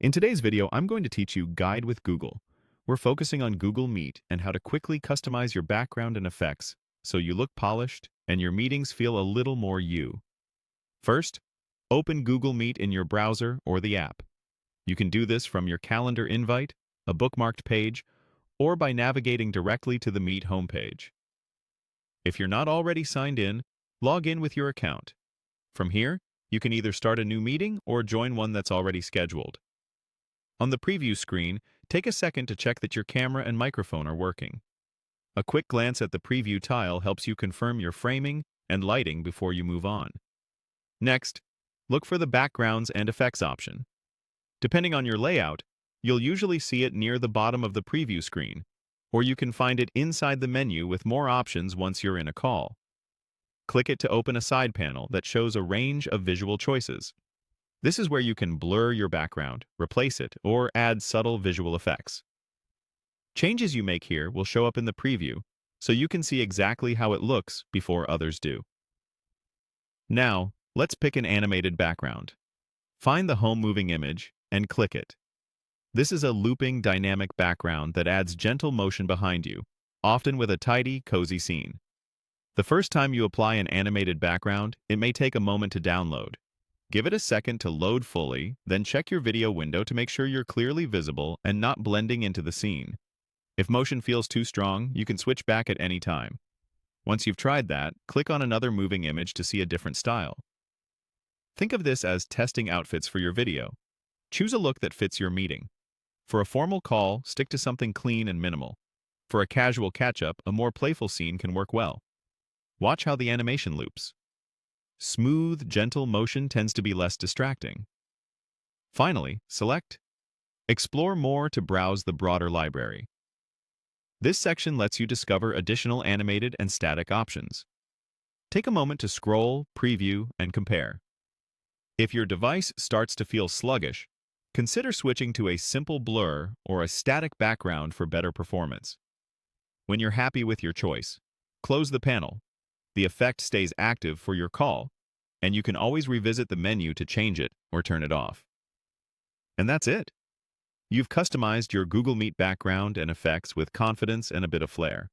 In today's video, I'm going to teach you Guide with Google. We're focusing on Google Meet and how to quickly customize your background and effects so you look polished and your meetings feel a little more you. First, open Google Meet in your browser or the app. You can do this from your calendar invite, a bookmarked page, or by navigating directly to the Meet homepage. If you're not already signed in, log in with your account. From here, you can either start a new meeting or join one that's already scheduled. On the preview screen, take a second to check that your camera and microphone are working. A quick glance at the preview tile helps you confirm your framing and lighting before you move on. Next, look for the Backgrounds and Effects option. Depending on your layout, you'll usually see it near the bottom of the preview screen, or you can find it inside the menu with more options once you're in a call. Click it to open a side panel that shows a range of visual choices. This is where you can blur your background, replace it, or add subtle visual effects. Changes you make here will show up in the preview, so you can see exactly how it looks before others do. Now, let's pick an animated background. Find the home moving image and click it. This is a looping dynamic background that adds gentle motion behind you, often with a tidy, cozy scene. The first time you apply an animated background, it may take a moment to download. Give it a second to load fully, then check your video window to make sure you're clearly visible and not blending into the scene. If motion feels too strong, you can switch back at any time. Once you've tried that, click on another moving image to see a different style. Think of this as testing outfits for your video. Choose a look that fits your meeting. For a formal call, stick to something clean and minimal. For a casual catch-up, a more playful scene can work well. Watch how the animation loops. Smooth, gentle motion tends to be less distracting. Finally, select Explore More to browse the broader library. This section lets you discover additional animated and static options. Take a moment to scroll, preview, and compare. If your device starts to feel sluggish, consider switching to a simple blur or a static background for better performance. When you're happy with your choice, close the panel. The effect stays active for your call, and you can always revisit the menu to change it or turn it off. And that's it. You've customized your Google Meet background and effects with confidence and a bit of flair.